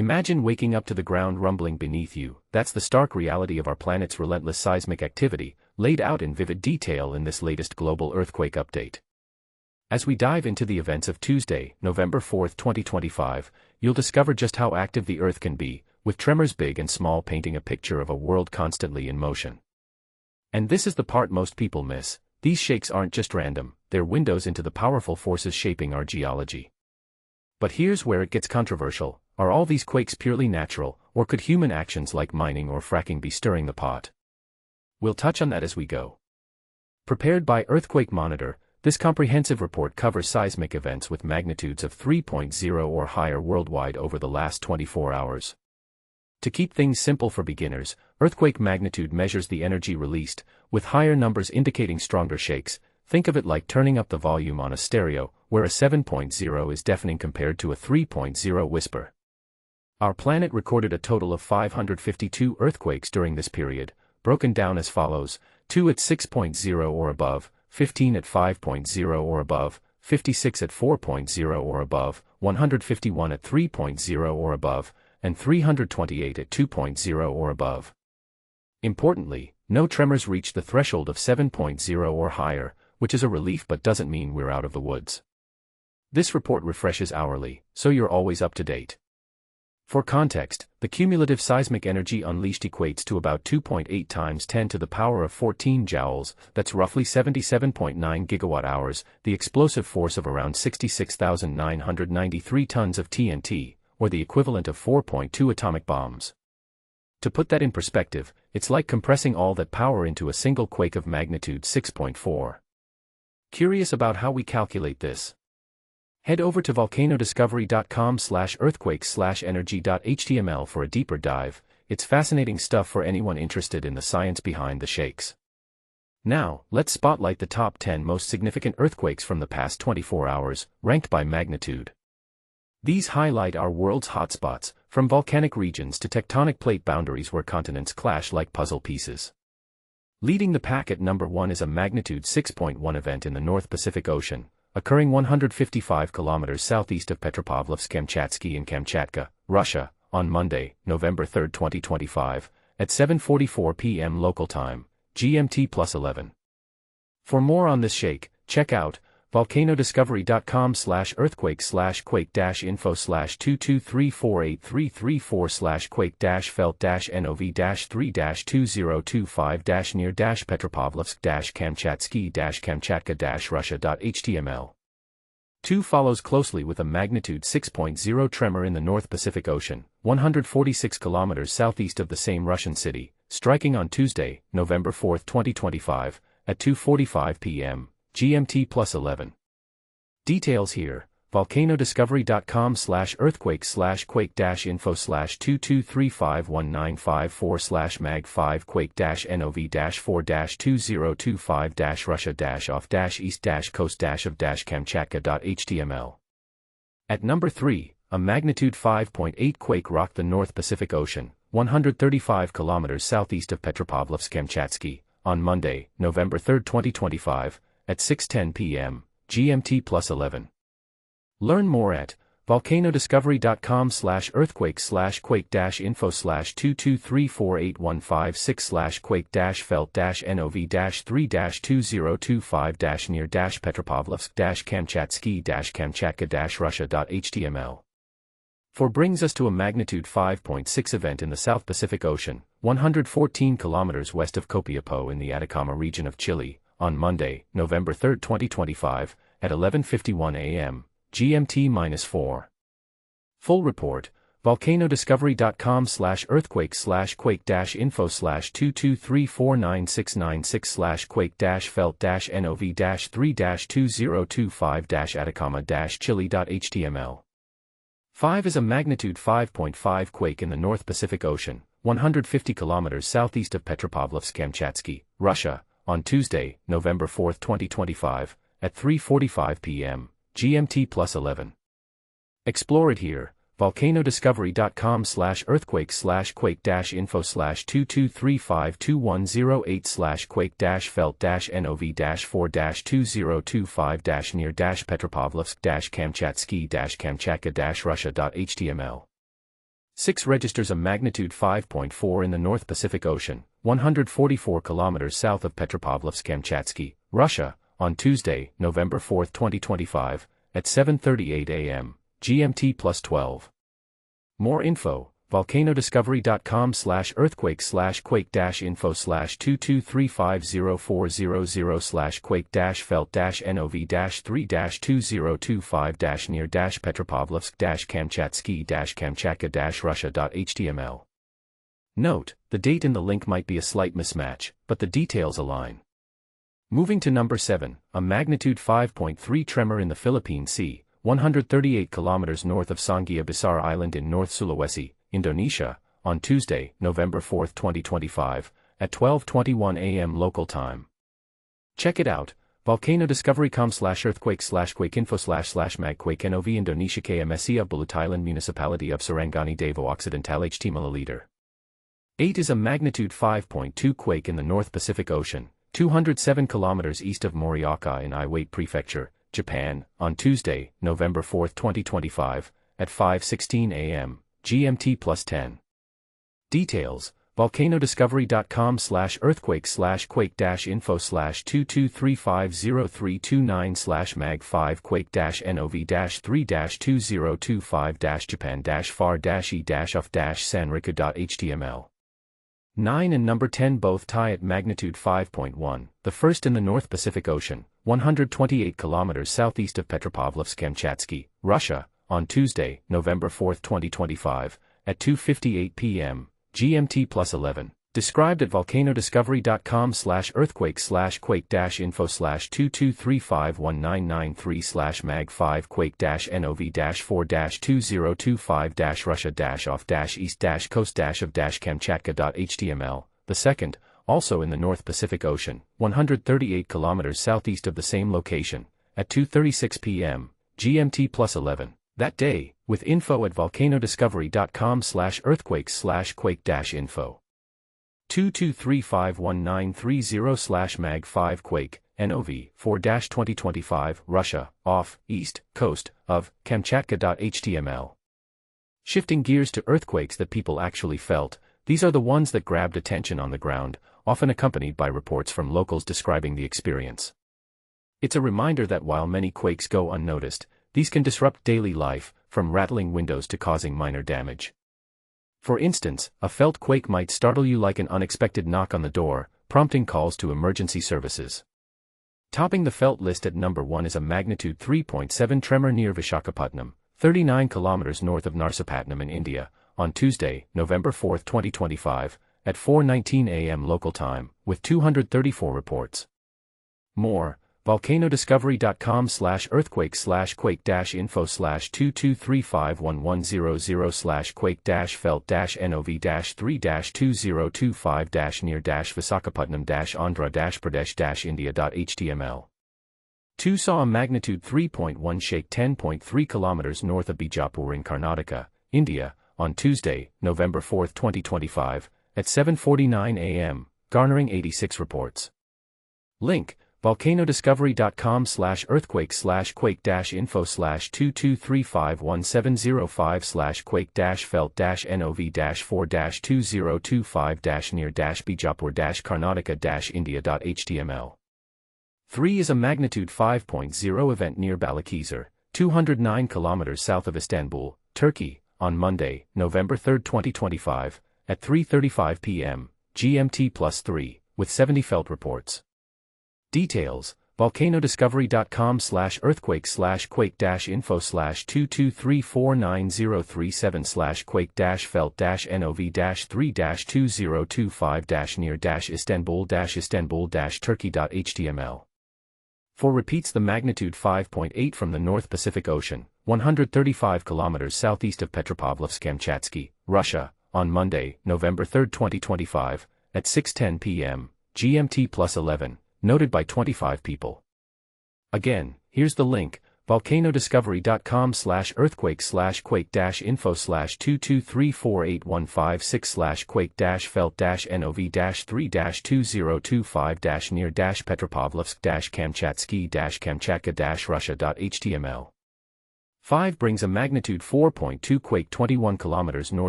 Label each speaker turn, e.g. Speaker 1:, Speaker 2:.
Speaker 1: Imagine waking up to the ground rumbling beneath you. That's the stark reality of our planet's relentless seismic activity, laid out in vivid detail in this latest global earthquake update. As we dive into the events of Tuesday, November 4, 2025, you'll discover just how active the Earth can be, with tremors big and small painting a picture of a world constantly in motion. And this is the part most people miss: these shakes aren't just random, they're windows into the powerful forces shaping our geology. But here's where it gets controversial: are all these quakes purely natural, or could human actions like mining or fracking be stirring the pot? We'll touch on that as we go. Prepared by Earthquake Monitor, this comprehensive report covers seismic events with magnitudes of 3.0 or higher worldwide over the last 24 hours. To keep things simple for beginners, earthquake magnitude measures the energy released, with higher numbers indicating stronger shakes. Think of it like turning up the volume on a stereo, where a 7.0 is deafening compared to a 3.0 whisper. Our planet recorded a total of 552 earthquakes during this period, broken down as follows: 2 at 6.0 or above, 15 at 5.0 or above, 56 at 4.0 or above, 151 at 3.0 or above, and 328 at 2.0 or above. Importantly, no tremors reached the threshold of 7.0 or higher, which is a relief but doesn't mean we're out of the woods. This report refreshes hourly, so you're always up to date. For context, the cumulative seismic energy unleashed equates to about 2.8 times 10 to the power of 14 joules, that's roughly 77.9 gigawatt-hours, the explosive force of around 66,993 tons of TNT, or the equivalent of 4.2 atomic bombs. To put that in perspective, it's like compressing all that power into a single quake of magnitude 6.4. Curious about how we calculate this? Head over to volcanodiscovery.com/earthquakes/energy.html for a deeper dive. It's fascinating stuff for anyone interested in the science behind the shakes. Now, let's spotlight the top 10 most significant earthquakes from the past 24 hours, ranked by magnitude. These highlight our world's hotspots, from volcanic regions to tectonic plate boundaries where continents clash like puzzle pieces. Leading the pack at number 1 is a magnitude 6.1 event in the North Pacific Ocean, occurring 155 kilometers southeast of Petropavlovsk-Kamchatsky in Kamchatka, Russia, on Monday, November 3, 2025, at 7:44 p.m. local time, GMT+11. For more on this shake, check out volcanoDiscovery.com/earthquakes/quake-info/22348334/quake-felt-nov-3-2025-near-petropavlovsk-kamchatsky-kamchatka-russia.html. 2 follows closely with a magnitude 6.0 tremor in the North Pacific Ocean, 146 kilometers southeast of the same Russian city, striking on Tuesday, November 4, 2025, at 2:45 p.m. GMT+11. Details here: volcanoDiscovery.com/earthquakes/quake-info/2235195/mag5 At number 3, a magnitude 5.8 quake rocked the North Pacific Ocean, 135 kilometers southeast of Petropavlovsk-Kamchatsky, on Monday, November 3, 2025, at 6:10 p.m. GMT+11. Learn more at volcanoDiscovery.com/earthquakes/quake-felt-nov-3-2025-near-petropavlovsk-kamchatsky-kamchatka-russia.html. 4 brings us to a magnitude 5.6 event in the South Pacific Ocean, 114 kilometers west of Copiapó in the Atacama region of Chile, on Monday, November 3, 2025, at 11:51 a.m. GMT-4. Full report: volcanoDiscovery.com/earthquakes/quake-felt-nov-3-2025-Atacama-chile.html. 5 is a magnitude 5.5 quake in the North Pacific Ocean, 150 kilometers southeast of Petropavlovsk-Kamchatsky, Russia, on Tuesday, November 4, 2025, at 3:45 p.m. GMT+11. Explore it here: volcanoDiscovery.com/earthquakes/quake-info/2235108/quake-felt-nov-4-2025-near-petropavlovsk-kamchatsky-kamchatka-russia.html. 6 registers a magnitude 5.4 in the North Pacific Ocean, 144 kilometers south of Petropavlovsk-Kamchatsky, Russia, on Tuesday, November 4, 2025, at 7:38 a.m. GMT +12. More info, volcano-discovery.com/earthquake/info/2235000/quake-felt-nov-3-2025-near-Petropavlovsk-Kamchatka-russia.html. Note, the date in the link might be a slight mismatch, but the details align. Moving to number 7, a magnitude 5.3 tremor in the Philippine Sea, 138 kilometers north of Sangia Besar Island in North Sulawesi, Indonesia, on Tuesday, November 4, 2025, at 12:21 a.m. local time. Check it out, volcano-discovery.com/earthquake/quakeinfo/magquake-nov Indonesia KMSC of Buluth Island Municipality of Sarangani Davao Occidental HTML. 8 is a magnitude 5.2 quake in the North Pacific Ocean, 207 kilometers east of Morioka in Iwate Prefecture, Japan, on Tuesday, November 4, 2025, at 5:16 a.m. GMT +10. Details, volcano-discovery.com/earthquake/quake-info/223503229/mag5quake-nov-3-2025-japan-far-e-of-sanrika.html. 9 and number 10 both tie at magnitude 5.1, the first in the North Pacific Ocean, 128 kilometers southeast of Petropavlovsk-Kamchatsky, Russia, on Tuesday, November 4, 2025, at 2:58 p.m. GMT +11. Described at volcano-discovery.com/earthquake/info/22351993/mag5quake-nov-4-2025-russia-of-east-coast-of-kamchatka.html. The second, also in the North Pacific Ocean, 138 kilometers southeast of the same location, at 2:36 p.m. GMT +11. That day, with info at volcano-discovery.com/earthquakes/quake-info. 2235193/mag5quake-nov-4-2025 Russia, off, east, coast, of, Kamchatka.html. Shifting gears to earthquakes that people actually felt, these are the ones that grabbed attention on the ground, often accompanied by reports from locals describing the experience. It's a reminder that while many quakes go unnoticed, these can disrupt daily life, from rattling windows to causing minor damage. For instance, a felt quake might startle you like an unexpected knock on the door, prompting calls to emergency services. Topping the felt list at number 1 is a magnitude 3.7 tremor near Vishakhapatnam, 39 kilometers north of Narsipatnam in India, on Tuesday, November 4, 2025, at 4:19 a.m. local time, with 234 reports. More, volcano-discovery.com/earthquake/quake-info/2235110/quake-felt-nov-3-2025-near-Vishakhapatnam-andhra-pradesh-India.html. 2 saw a magnitude 3.1 shake 10.3 kilometers north of Bijapur in Karnataka, India, on Tuesday, November 4, 2025, at 7:49 a.m., garnering 86 reports. Link, volcano-discovery.com/earthquake/223517005/quake-felt-nov-4-2025-near-Bijapur-karnataka-india.html. 3 is a magnitude 5.0 event near Balıkesir, 209 kilometers south of Istanbul, Turkey, on Monday, November 3, 2025, at 3:35 p.m. GMT +3, with 70 felt reports. Details, volcano-discovery.com/earthquake/quake-info/2234903/quake-felt-nov-3-2025-near-istanbul-turkey.html. 4 repeats the magnitude 5.8 from the North Pacific Ocean, 135 kilometers southeast of Petropavlovsk-Kamchatsky, Russia, on Monday, November 3, 2025, at 6:10 p.m. GMT +11, noted by 25 people. Again, here's the link, volcano-discovery.com/earthquake/quake-info/2234815/quake-felt-nov-3-2025-near-Petropavlovsk-Kamchatsky-Kamchatka-russia.html. 5 brings a magnitude 4.2 quake 21 kilometers north